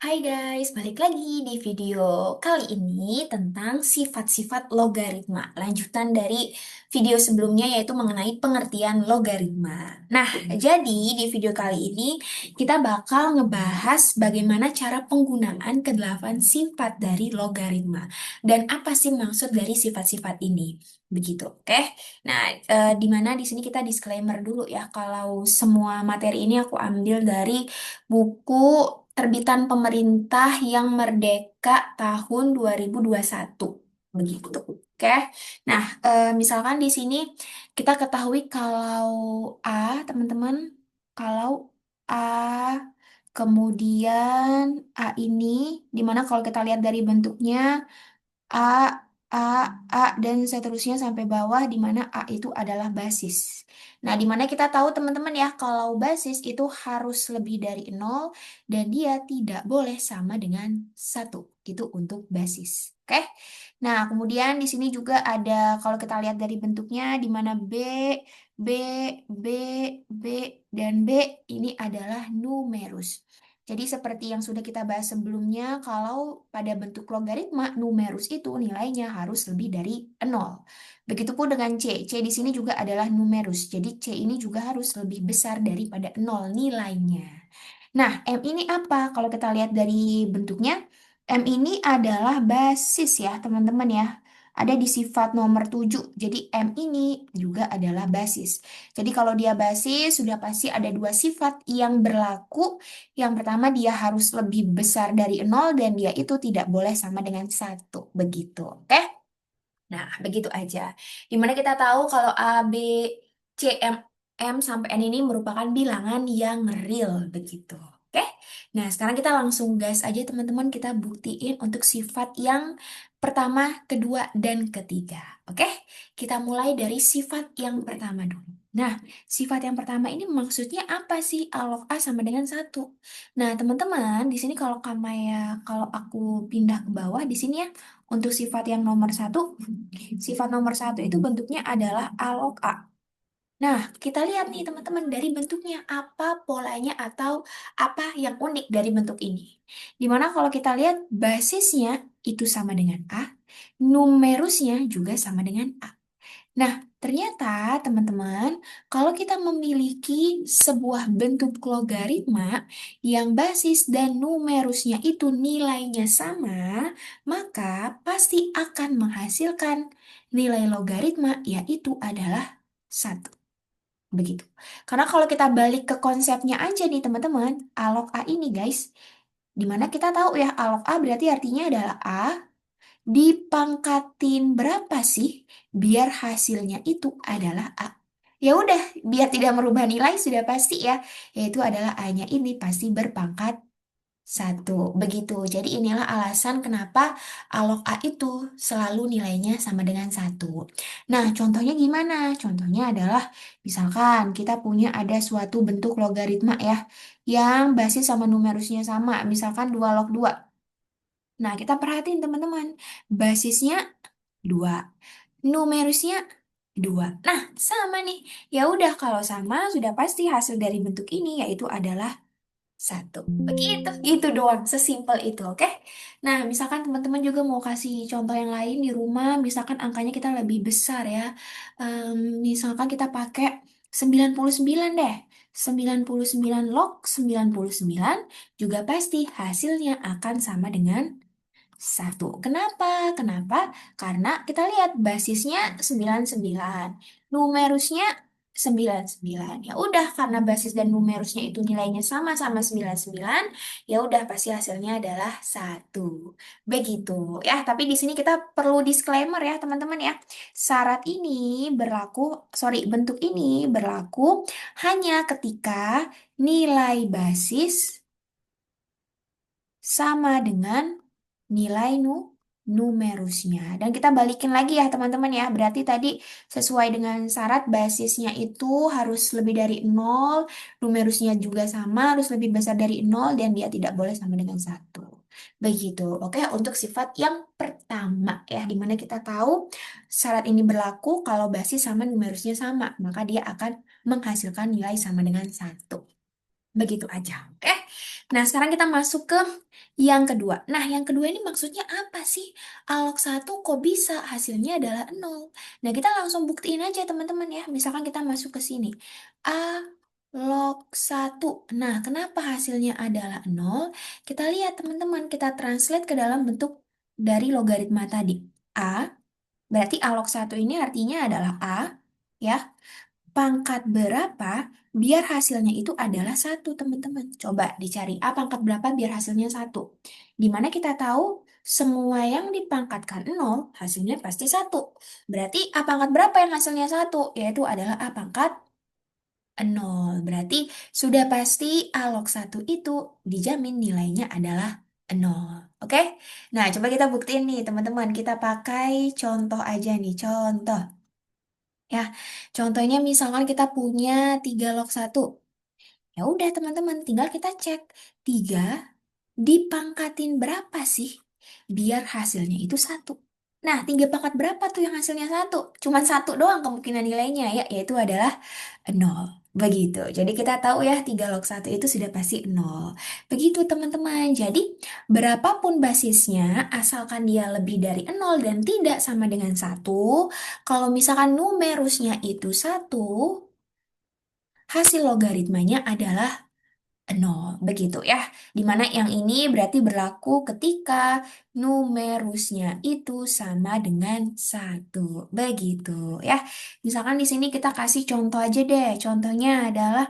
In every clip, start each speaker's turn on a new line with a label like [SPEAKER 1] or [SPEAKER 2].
[SPEAKER 1] Hai guys, balik lagi di video kali ini tentang sifat-sifat logaritma. Lanjutan dari video sebelumnya yaitu mengenai pengertian logaritma. Nah, jadi di video kali ini kita bakal ngebahas bagaimana cara penggunaan kedelapan sifat dari logaritma. Dan apa sih maksud dari sifat-sifat ini? Begitu, oke? Nah, di mana di sini kita disclaimer dulu ya, kalau semua materi ini aku ambil dari buku terbitan pemerintah yang merdeka tahun 2021. Begitu. Oke. Nah, misalkan di sini kita ketahui kalau A, teman-teman, kalau A kemudian A ini dimana kalau kita lihat dari bentuknya A, A, A, dan seterusnya sampai bawah di mana A itu adalah basis. Nah, di mana kita tahu teman-teman ya, kalau basis itu harus lebih dari nol dan dia tidak boleh sama dengan satu. Itu untuk basis. Oke? Nah, kemudian di sini juga ada, kalau kita lihat dari bentuknya, di mana B, B, B, dan B ini adalah numerus. Jadi seperti yang sudah kita bahas sebelumnya, kalau pada bentuk logaritma, numerus itu nilainya harus lebih dari nol. Begitupun dengan C. C di sini juga adalah numerus. Jadi C ini juga harus lebih besar daripada nol nilainya. Nah, M ini apa? Kalau kita lihat dari bentuknya, M ini adalah basis ya, teman-teman ya. Ada di sifat nomor 7. Jadi M ini juga adalah basis. Jadi kalau dia basis, sudah pasti ada dua sifat yang berlaku. Yang pertama, dia harus lebih besar dari nol dan dia itu tidak boleh sama dengan satu. Begitu, oke? Nah, begitu aja. Dimana kita tahu kalau A, B, C, M sampai N ini merupakan bilangan yang real, begitu. Oke? Nah, sekarang kita langsung gas aja teman-teman. Kita buktiin untuk sifat yang pertama, kedua, dan ketiga. Oke? Kita mulai dari sifat yang pertama dulu. Nah, sifat yang pertama ini maksudnya apa sih? A log A sama dengan satu. Nah, teman-teman, di sini kalau aku pindah ke bawah, di sini ya, untuk sifat yang nomor satu, sifat nomor satu itu bentuknya adalah A log A. Nah, kita lihat nih teman-teman dari bentuknya apa polanya atau apa yang unik dari bentuk ini. Dimana kalau kita lihat basisnya itu sama dengan A, numerusnya juga sama dengan A. Nah, ternyata teman-teman, kalau kita memiliki sebuah bentuk logaritma yang basis dan numerusnya itu nilainya sama, maka pasti akan menghasilkan nilai logaritma yaitu adalah satu. Begitu. Karena kalau kita balik ke konsepnya aja nih teman-teman, A log A ini guys, dimana kita tahu ya A log A berarti artinya adalah A dipangkatin berapa sih biar hasilnya itu adalah A. Ya udah, biar tidak merubah nilai sudah pasti ya, yaitu adalah A-nya ini pasti berpangkat satu. Begitu. Jadi inilah alasan kenapa A log A itu selalu nilainya sama dengan satu. Nah, contohnya gimana? Contohnya adalah misalkan kita punya ada suatu bentuk logaritma ya, yang basis sama numerusnya sama, misalkan 2 log 2. Nah, kita perhatiin teman-teman, basisnya 2, numerusnya 2. Nah, sama nih. Ya udah kalau sama sudah pasti hasil dari bentuk ini yaitu adalah satu. Begitu, gitu doang, sesimpel itu, oke? Nah, misalkan teman-teman juga mau kasih contoh yang lain di rumah, misalkan angkanya kita lebih besar ya. Em, Misalkan kita pakai 99 deh. 99 log 99 juga pasti hasilnya akan sama dengan satu. Kenapa? Kenapa? Karena kita lihat basisnya 99, numerusnya 99. Ya udah karena basis dan numerusnya itu nilainya sama-sama 99, ya udah pasti hasilnya adalah satu. Begitu ya, tapi di sini kita perlu disclaimer ya, teman-teman ya. Syarat ini berlaku, sorry, bentuk ini berlaku hanya ketika nilai basis sama dengan nilai numerusnya. Dan kita balikin lagi ya teman-teman ya. Berarti tadi sesuai dengan syarat basisnya itu harus lebih dari nol, numerusnya juga sama, harus lebih besar dari nol, dan dia tidak boleh sama dengan satu. Begitu. Oke, untuk sifat yang pertama ya, dimana kita tahu syarat ini berlaku kalau basis sama numerusnya sama, maka dia akan menghasilkan nilai sama dengan satu. Begitu aja. Oke. Nah, sekarang kita masuk ke yang kedua. Nah, yang kedua ini maksudnya apa sih? Alog satu kok bisa hasilnya adalah nol. Nah, kita langsung buktiin aja teman-teman ya. Misalkan kita masuk ke sini. A log satu. Nah, kenapa hasilnya adalah nol? Kita lihat teman-teman. Kita translate ke dalam bentuk dari logaritma tadi. A, berarti A log satu ini artinya adalah A, ya pangkat berapa biar hasilnya itu adalah satu, teman-teman. Coba dicari A pangkat berapa biar hasilnya satu. Dimana kita tahu semua yang dipangkatkan nol, hasilnya pasti satu. Berarti A pangkat berapa yang hasilnya satu? Yaitu adalah A pangkat nol. Berarti sudah pasti A log satu itu dijamin nilainya adalah nol. Oke? Nah, coba kita buktiin nih, teman-teman. Kita pakai contoh aja nih, contoh. Ya, contohnya misalkan kita punya 3 log satu. Ya udah teman-teman, tinggal kita cek 3 dipangkatin berapa sih biar hasilnya itu satu. Nah, 3 pangkat berapa tuh yang hasilnya satu? Cuman satu doang kemungkinan nilainya ya, yaitu adalah nol. Begitu. Jadi kita tahu ya 3 log satu itu sudah pasti nol. Begitu teman-teman. Jadi berapapun basisnya, asalkan dia lebih dari nol dan tidak sama dengan satu, kalau misalkan numerusnya itu satu, hasil logaritmanya adalah nol, begitu ya. Dimana yang ini berarti berlaku ketika numerusnya itu sama dengan satu, begitu ya. Misalkan di sini kita kasih contoh aja deh. Contohnya adalah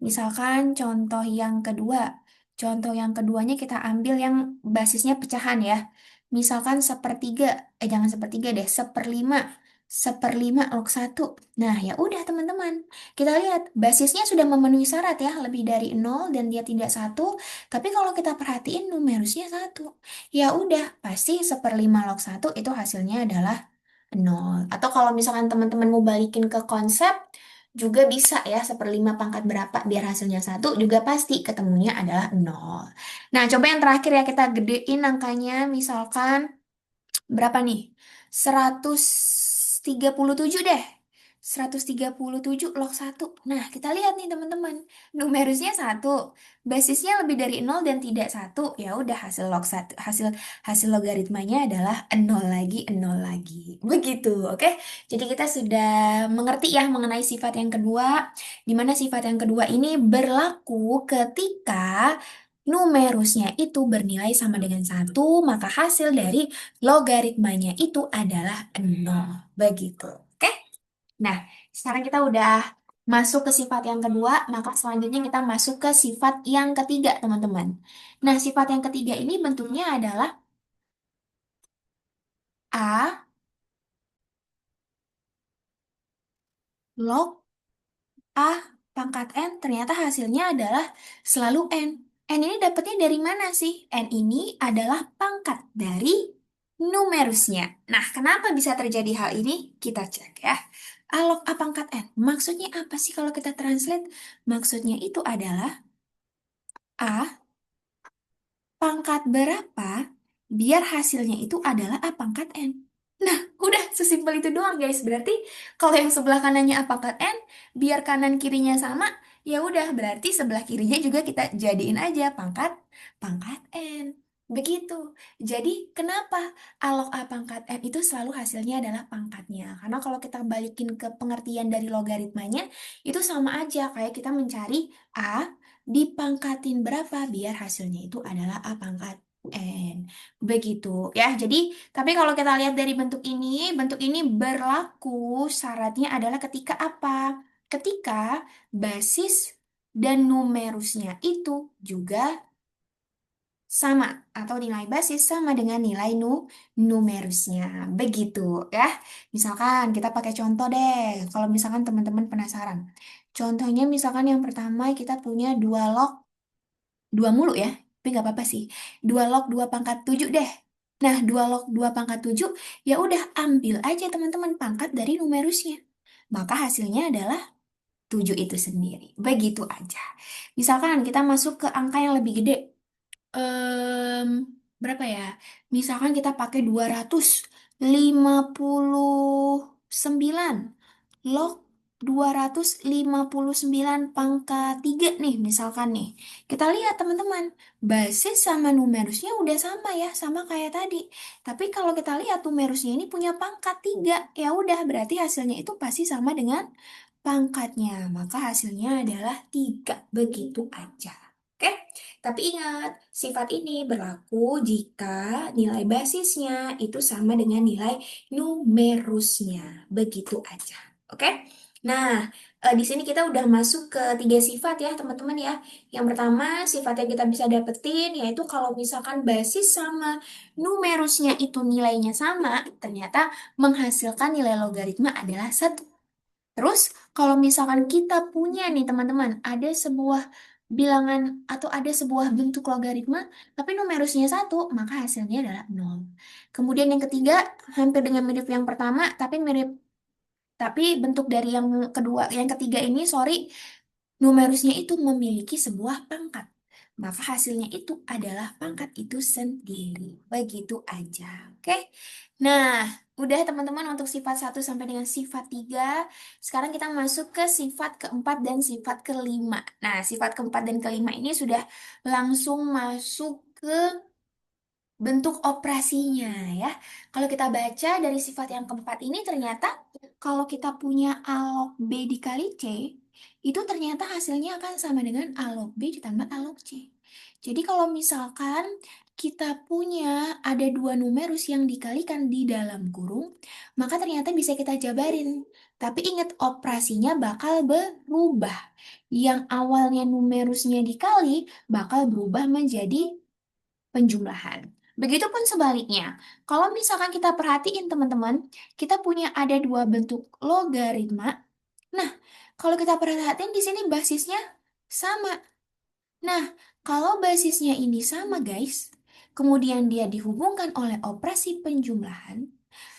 [SPEAKER 1] misalkan contoh yang kedua. Contoh yang keduanya kita ambil yang basisnya pecahan ya. Misalkan sepertiga, jangan sepertiga deh, seperlima. Seperlima log satu. Nah, ya udah teman-teman. Kita lihat basisnya sudah memenuhi syarat ya, lebih dari nol dan dia tidak satu. Tapi kalau kita perhatiin numerusnya satu. Ya udah, pasti seperlima log satu itu hasilnya adalah nol. Atau kalau misalkan teman-teman mau balikin ke konsep, juga bisa ya, seperlima pangkat berapa biar hasilnya satu, juga pasti ketemunya adalah nol. Nah, coba yang terakhir ya, kita gedein angkanya, misalkan berapa nih? 137 deh. 137 log satu. Nah, kita lihat nih teman-teman. Numerusnya satu. Basisnya lebih dari nol dan tidak satu. Ya udah hasil log satu, hasil logaritmanya adalah nol lagi, nol lagi. Begitu, oke? Jadi kita sudah mengerti ya mengenai sifat yang kedua, di mana sifat yang kedua ini berlaku ketika numerusnya itu bernilai sama dengan satu, maka hasil dari logaritmanya itu adalah nol. Begitu. Oke? Nah, sekarang kita udah masuk ke sifat yang kedua, maka selanjutnya kita masuk ke sifat yang ketiga, teman-teman. Nah, sifat yang ketiga ini bentuknya adalah A log A pangkat N, ternyata hasilnya adalah selalu N. N ini dapatnya dari mana sih? N ini adalah pangkat dari numerusnya. Nah, kenapa bisa terjadi hal ini? Kita cek ya. A log A pangkat N. Maksudnya apa sih kalau kita translate? Maksudnya itu adalah A pangkat berapa biar hasilnya itu adalah A pangkat N. Nah, udah sesimpel itu doang guys. Berarti kalau yang sebelah kanannya A pangkat N, biar kanan kirinya sama, ya udah berarti sebelah kirinya juga kita jadiin aja pangkat pangkat N. Begitu. Jadi kenapa A log A pangkat N itu selalu hasilnya adalah pangkatnya? Karena kalau kita balikin ke pengertian dari logaritmanya, itu sama aja kayak kita mencari A dipangkatin berapa biar hasilnya itu adalah A pangkat N. Begitu ya. Jadi, tapi kalau kita lihat dari bentuk ini berlaku syaratnya adalah ketika apa? Ketika basis dan numerusnya itu juga sama atau nilai basis sama dengan nilai numerusnya. Begitu ya. Misalkan kita pakai contoh deh. Kalau misalkan teman-teman penasaran. Contohnya misalkan yang pertama kita punya 2 log 2 mulu ya, tapi nggak apa-apa sih. 2 log 2 pangkat 7 deh. Nah, 2 log 2 pangkat 7, ya udah ambil aja teman-teman pangkat dari numerusnya. Maka hasilnya adalah 7 itu sendiri. Begitu aja. Misalkan kita masuk ke angka yang lebih gede. Em, berapa ya? Misalkan kita pakai 259 log 259 pangkat 3 nih, misalkan nih. Kita lihat teman-teman, basis sama numerusnya udah sama ya, sama kayak tadi. Tapi kalau kita lihat numerusnya ini punya pangkat 3, ya udah berarti hasilnya itu pasti sama dengan pangkatnya. Maka hasilnya adalah 3, begitu aja. Oke, tapi ingat, sifat ini berlaku jika nilai basisnya itu sama dengan nilai numerusnya. Begitu aja. Oke? Nah, di sini kita udah masuk ke 3 sifat ya, teman-teman ya. Yang pertama, sifat yang kita bisa dapetin yaitu kalau misalkan basis sama numerusnya itu nilainya sama, ternyata menghasilkan nilai logaritma adalah 1. Terus, kalau misalkan kita punya nih teman-teman, ada sebuah bilangan atau ada sebuah bentuk logaritma, tapi numerusnya 1, maka hasilnya adalah 0. Kemudian yang ketiga, hampir dengan mirip yang pertama, tapi bentuk dari yang kedua, yang ketiga ini, sorry, numerusnya itu memiliki sebuah pangkat. Maka hasilnya itu adalah pangkat itu sendiri. Begitu aja. Oke? Nah, udah teman-teman untuk sifat 1 sampai dengan sifat 3. Sekarang kita masuk ke sifat keempat dan sifat kelima. Nah, sifat keempat dan kelima ini sudah langsung masuk ke bentuk operasinya ya. Kalau kita baca dari sifat yang keempat ini ternyata kalau kita punya A log B dikali C, itu ternyata hasilnya akan sama dengan A log B ditambah A log C. Jadi kalau misalkan kita punya ada dua numerus yang dikalikan di dalam kurung, maka ternyata bisa kita jabarin. Tapi ingat operasinya bakal berubah. Yang awalnya numerusnya dikali bakal berubah menjadi penjumlahan. Begitupun sebaliknya, kalau misalkan kita perhatiin teman-teman, kita punya ada dua bentuk logaritma. Nah, kalau kita perhatiin di sini basisnya sama. Nah, kalau basisnya ini sama guys, kemudian dia dihubungkan oleh operasi penjumlahan,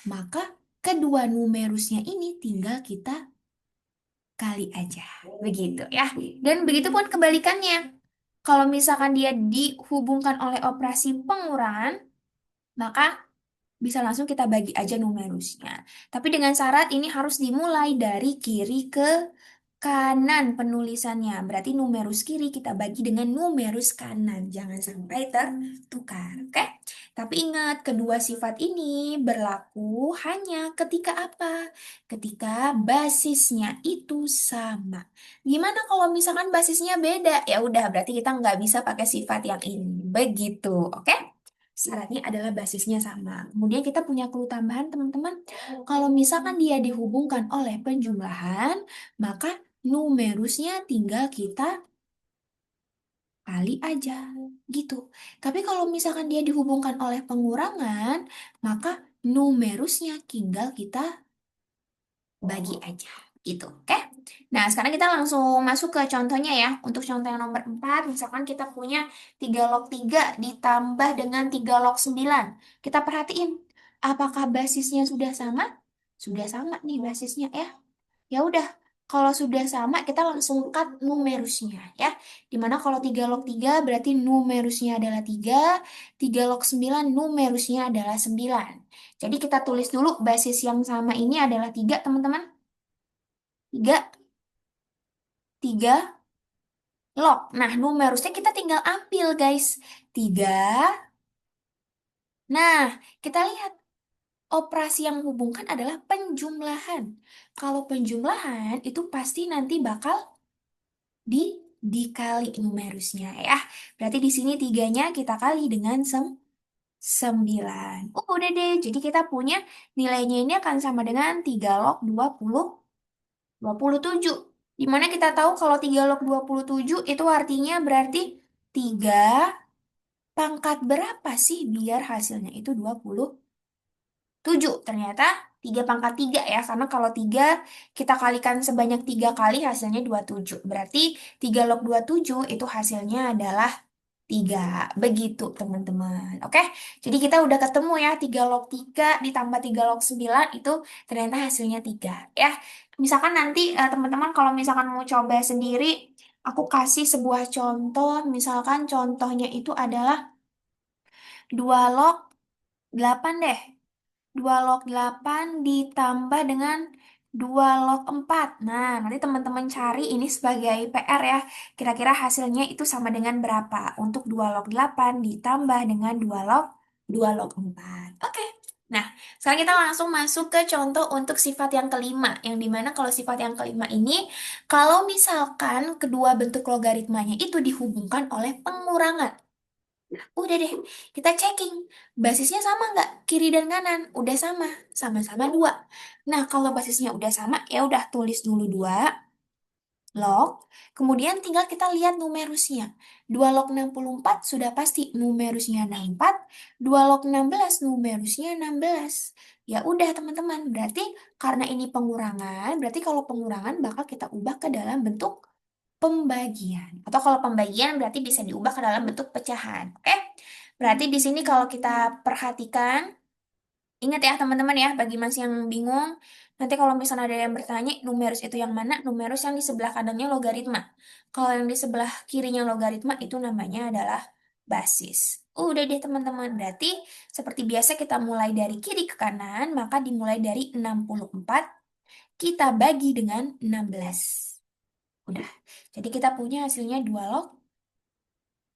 [SPEAKER 1] maka kedua numerusnya ini tinggal kita kali aja. Begitu ya. Dan begitu pun kebalikannya. Kalau misalkan dia dihubungkan oleh operasi pengurangan, maka bisa langsung kita bagi aja numerusnya. Tapi dengan syarat ini harus dimulai dari kiri ke kanan penulisannya. Berarti numerus kiri kita bagi dengan numerus kanan. Jangan sampai tertukar. Oke? Tapi ingat, kedua sifat ini berlaku hanya ketika apa? Ketika basisnya itu sama. Gimana kalau misalkan basisnya beda? Ya udah, berarti kita nggak bisa pakai sifat yang ini. Begitu, oke? Syaratnya adalah basisnya sama. Kemudian kita punya clue tambahan, teman-teman. Kalau misalkan dia dihubungkan oleh penjumlahan, maka numerusnya tinggal kita kali aja, gitu. Tapi kalau misalkan dia dihubungkan oleh pengurangan, maka numerusnya tinggal kita bagi aja, gitu. Oke? Nah, sekarang kita langsung masuk ke contohnya ya. Untuk contoh yang nomor 4, misalkan kita punya 3 log 3 ditambah dengan 3 log 9. Kita perhatiin, apakah basisnya sudah sama? Sudah sama nih basisnya ya. Ya udah, kalau sudah sama kita langsung cut numerusnya ya. Dimana kalau 3 log 3 berarti numerusnya adalah 3, 3 log 9 numerusnya adalah 9. Jadi kita tulis dulu basis yang sama ini adalah 3 teman-teman. 3, 3 log. Nah, numerusnya kita tinggal ambil guys. 3. Nah, kita lihat operasi yang menghubungkan adalah penjumlahan. Kalau penjumlahan itu pasti nanti bakal di dikali numerusnya ya. Berarti di sini tiganya kita kali dengan 9. Oh, udah deh. Jadi kita punya nilainya ini akan sama dengan 3 log 27. Dimana kita tahu kalau 3 log 27 itu artinya berarti 3 pangkat berapa sih biar hasilnya itu 27. Ternyata 3 pangkat 3 ya. Karena kalau 3 kita kalikan sebanyak 3 kali hasilnya 27. Berarti 3 log 27 itu hasilnya adalah 3. Begitu teman-teman. Oke, jadi kita udah ketemu ya 3 log 3 ditambah 3 log 9 itu ternyata hasilnya 3 ya. Misalkan nanti teman-teman kalau misalkan mau coba sendiri, aku kasih sebuah contoh. Misalkan contohnya itu adalah 2 log 8 deh. 2 log 8 ditambah dengan 2 log 4. Nah, nanti teman-teman cari ini sebagai PR ya. Kira-kira hasilnya itu sama dengan berapa? Untuk 2 log 8 ditambah dengan 2 log 4. Oke. Nah, sekarang kita langsung masuk ke contoh untuk sifat yang kelima. Yang dimana kalau sifat yang kelima ini, kalau misalkan kedua bentuk logaritmanya itu dihubungkan oleh pengurangan. Udah deh, kita checking. Basisnya sama nggak? Kiri dan kanan. Udah sama. Sama-sama 2. Nah, kalau basisnya udah sama, ya udah tulis dulu 2 log. Kemudian tinggal kita lihat numerusnya. 2 log 64 sudah pasti numerusnya 64. 2 log 16 numerusnya 16. Ya udah teman-teman, berarti karena ini pengurangan, berarti kalau pengurangan bakal kita ubah ke dalam bentuk pembagian. Atau kalau pembagian berarti bisa diubah ke dalam bentuk pecahan. Oke? Berarti di sini kalau kita perhatikan, ingat ya teman-teman ya, bagi Mas yang bingung, nanti kalau misalnya ada yang bertanya, numerus itu yang mana? Numerus yang di sebelah kanannya logaritma. Kalau yang di sebelah kirinya logaritma itu namanya adalah basis. Udah deh teman-teman, berarti seperti biasa kita mulai dari kiri ke kanan, maka dimulai dari 64, kita bagi dengan 16. Udah. Jadi kita punya hasilnya 2 log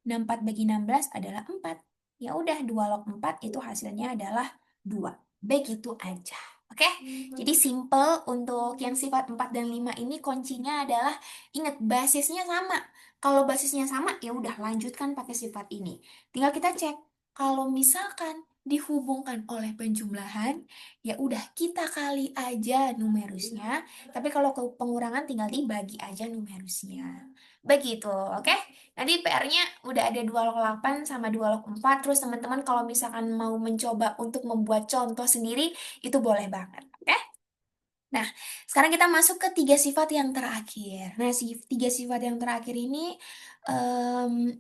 [SPEAKER 1] 64 bagi 16 adalah 4. Ya udah 2 log 4 itu hasilnya adalah 2. Begitu aja. Oke? Jadi simple untuk yang sifat 4 dan 5 ini kuncinya adalah ingat basisnya sama. Kalau basisnya sama ya udah lanjutkan pakai sifat ini. Tinggal kita cek kalau misalkan dihubungkan oleh penjumlahan ya udah kita kali aja numerusnya. Tapi kalau ke pengurangan tinggal dibagi aja numerusnya. Begitu, oke? Nanti PR-nya udah ada 2 log 8 sama 2 log 4. Terus teman-teman kalau misalkan mau mencoba untuk membuat contoh sendiri, itu boleh banget. Oke? Nah, sekarang kita masuk ke tiga sifat yang terakhir. Nah, tiga sifat yang terakhir ini em,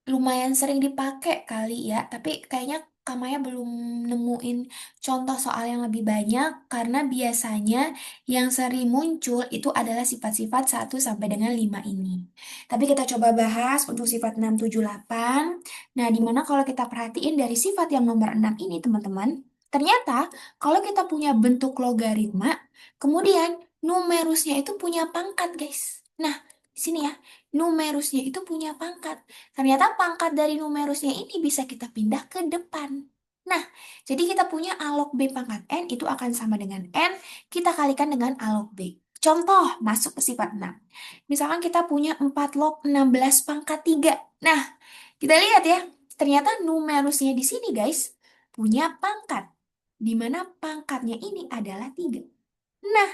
[SPEAKER 1] lumayan sering dipakai kali ya, tapi kayaknya Kamaya belum nemuin contoh soal yang lebih banyak karena biasanya yang sering muncul itu adalah sifat-sifat 1 sampai dengan 5 ini. Tapi kita coba bahas untuk sifat 6 7 8. Nah, dimana kalau kita perhatiin dari sifat yang nomor 6 ini, teman-teman, ternyata kalau kita punya bentuk logaritma, kemudian numerusnya itu punya pangkat, guys. Nah, di sini ya, numerusnya itu punya pangkat. Ternyata pangkat dari numerusnya ini bisa kita pindah ke depan. Nah, jadi kita punya A log B pangkat N itu akan sama dengan N, kita kalikan dengan A log B. Contoh, masuk ke sifat 6. Misalkan kita punya 4 log 16 pangkat 3. Nah, kita lihat ya, ternyata numerusnya di sini guys, punya pangkat. Di mana pangkatnya ini adalah 3. Nah,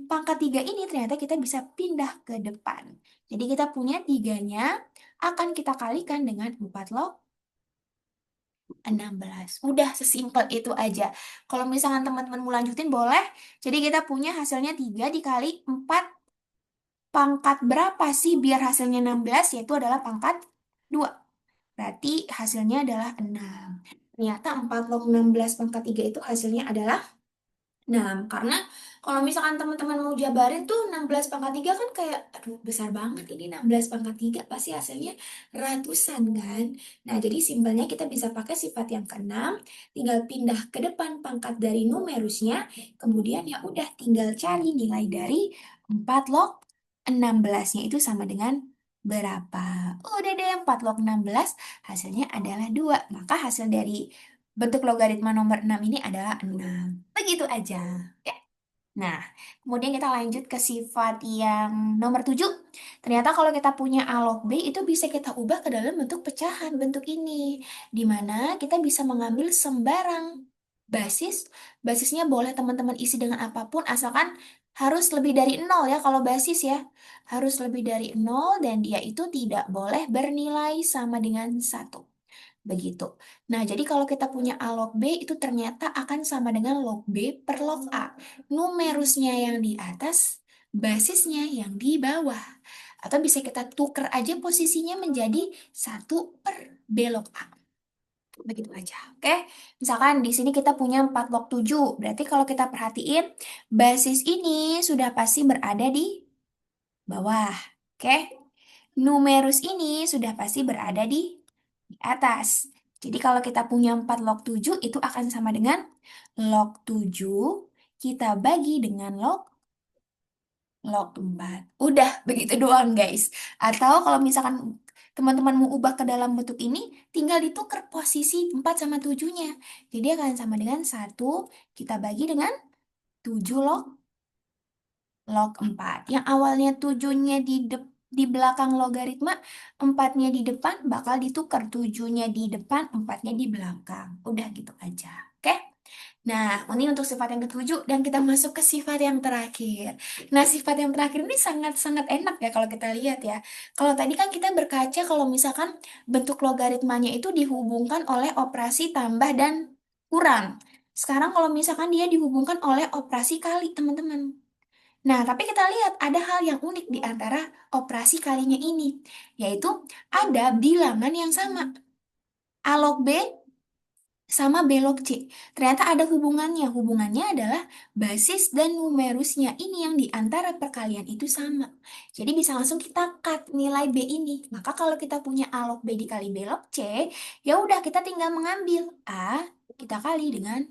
[SPEAKER 1] pangkat 3 ini ternyata kita bisa pindah ke depan. Jadi kita punya tiganya akan kita kalikan dengan 4 log 16. Udah sesimpel itu aja. Kalau misalkan teman-teman mau lanjutin boleh. Jadi kita punya hasilnya 3 dikali 4 pangkat berapa sih biar hasilnya 16? Yaitu adalah pangkat 2. Berarti hasilnya adalah 6. Ternyata 4 log 16 pangkat 3 itu hasilnya adalah 6. Karena kalau misalkan teman-teman mau jabarin tuh 16 pangkat 3 kan kayak, aduh besar banget ini 16 pangkat 3 pasti hasilnya ratusan kan. Nah jadi simpelnya kita bisa pakai sifat yang keenam, tinggal pindah ke depan pangkat dari numerusnya, kemudian ya udah tinggal cari nilai dari 4 log 16-nya itu sama dengan berapa. Udah deh 4 log 16 hasilnya adalah 2. Maka hasil dari bentuk logaritma nomor 6 ini adalah 6. Begitu aja. Ya. Nah, kemudian kita lanjut ke sifat yang nomor 7. Ternyata kalau kita punya A log B itu bisa kita ubah ke dalam bentuk pecahan, bentuk ini. Di mana kita bisa mengambil sembarang basis. Basisnya boleh teman-teman isi dengan apapun, asalkan harus lebih dari 0 ya kalau basis ya. Harus lebih dari 0 dan dia itu tidak boleh bernilai sama dengan 1. Begitu. Nah, jadi kalau kita punya A log B itu ternyata akan sama dengan log B per log A. Numerusnya yang di atas, basisnya yang di bawah. Atau bisa kita tuker aja posisinya menjadi 1 per B log A. Begitu aja, oke? Misalkan di sini kita punya 4 log 7. Berarti kalau kita perhatiin, basis ini sudah pasti berada di bawah. Oke? Numerus ini sudah pasti berada di atas. Jadi kalau kita punya 4 log 7 itu akan sama dengan log 7 kita bagi dengan log 4. Udah, begitu doang guys. Atau kalau misalkan teman-teman mau ubah ke dalam bentuk ini, tinggal ditukar posisi 4 sama 7-nya. Jadi akan sama dengan 1, kita bagi dengan 7 log 4. Yang awalnya 7-nya di belakang logaritma, 4-nya di depan, bakal ditukar 7-nya di depan, 4-nya di belakang. Udah gitu aja. Oke? Nah, ini untuk sifat yang ketujuh dan kita masuk ke sifat yang terakhir. Nah, sifat yang terakhir ini sangat-sangat enak ya kalau kita lihat ya. Kalau tadi kan kita berkaca kalau misalkan bentuk logaritmanya itu dihubungkan oleh operasi tambah dan kurang. Sekarang kalau misalkan dia dihubungkan oleh operasi kali, teman-teman. Nah, tapi kita lihat ada hal yang unik di antara operasi kalinya ini, yaitu ada bilangan yang sama. A log B sama belok C. Ternyata ada hubungannya. Hubungannya adalah basis dan numerusnya. Ini yang di antara perkalian itu sama. Jadi bisa langsung kita cut nilai B ini. Maka kalau kita punya A log B dikali B log C, ya udah kita tinggal mengambil A kita kali dengan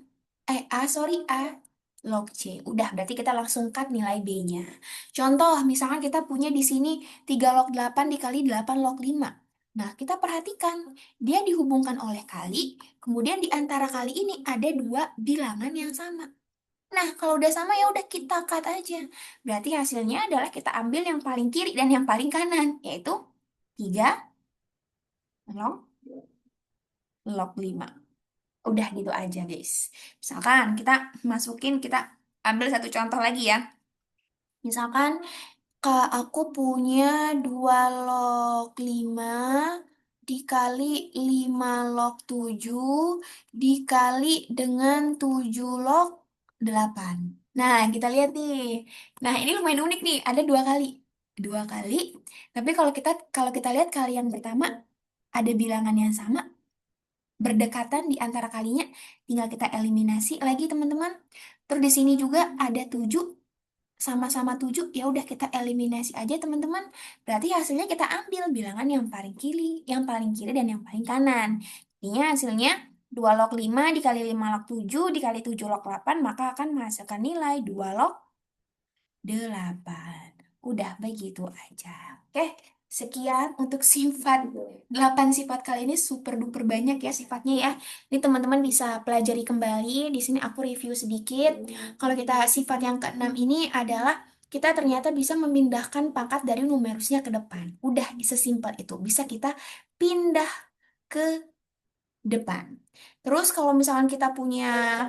[SPEAKER 1] A log C. Udah berarti kita langsung cut nilai B-nya. Contoh, misalkan kita punya di sini 3 log 8 dikali 8 log 5. Nah, kita perhatikan, dia dihubungkan oleh kali. Kemudian di antara kali ini ada dua bilangan yang sama. Nah, kalau udah sama ya udah kita cut aja. Berarti hasilnya adalah kita ambil yang paling kiri dan yang paling kanan, yaitu 3 log, log 5. Udah gitu aja, guys. Misalkan kita ambil satu contoh lagi ya. Misalkan Kak, aku punya 2 log 5 dikali 5 log 7 dikali dengan 7 log 8. Nah, kita lihat nih. Nah, ini lumayan unik nih, ada dua kali. Dua kali. Tapi kalau kita lihat kali yang pertama ada bilangan yang sama, berdekatan di antara kalinya, tinggal kita eliminasi lagi, teman-teman. Terus di sini juga ada 7 sama-sama 7, ya udah kita eliminasi aja teman-teman. Berarti hasilnya kita ambil bilangan yang paling kiri dan yang paling kanan. Artinya hasilnya 2 log 5 dikali 5 log 7 dikali 7 log 8 maka akan menghasilkan nilai 2 log 8. Udah begitu aja. Oke, sekian untuk sifat 8 sifat kali ini super duper banyak ya sifatnya ya. Ini teman-teman bisa pelajari kembali. Di sini aku review sedikit. Kalau kita sifat yang keenam ini adalah kita ternyata bisa memindahkan pangkat dari numerusnya ke depan. Udah sesimpel itu. Bisa kita pindah ke depan. Terus kalau misalkan kita punya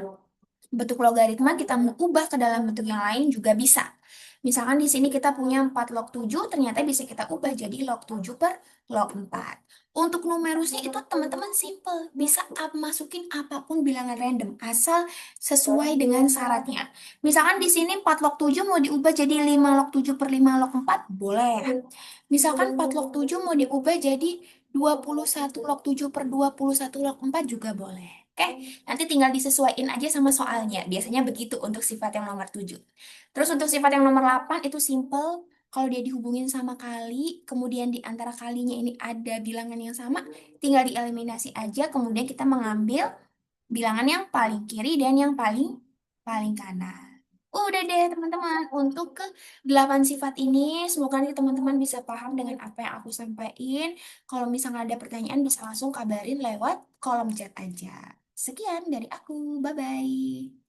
[SPEAKER 1] bentuk logaritma, kita mau ubah ke dalam bentuk yang lain juga bisa. Misalkan di sini kita punya 4 log 7, ternyata bisa kita ubah jadi log 7 per log 4. Untuk numerusnya itu teman-teman simple, bisa masukin apapun bilangan random, asal sesuai dengan syaratnya. Misalkan di sini 4 log 7 mau diubah jadi 5 log 7 per 5 log 4, boleh. Misalkan 4 log 7 mau diubah jadi 21 log 7 per 21 log 4 juga boleh. Oke, nanti tinggal disesuaikan aja sama soalnya. Biasanya begitu untuk sifat yang nomor 7. Terus untuk sifat yang nomor 8 itu simple. Kalau dia dihubungin sama kali, kemudian di antara kalinya ini ada bilangan yang sama, tinggal dieliminasi aja, kemudian kita mengambil bilangan yang paling kiri dan yang paling paling kanan. Udah deh teman-teman, untuk ke 8 sifat ini, semoga nanti teman-teman bisa paham dengan apa yang aku sampaikan. Kalau misalnya ada pertanyaan bisa langsung kabarin lewat kolom chat aja. Sekian dari aku, bye-bye.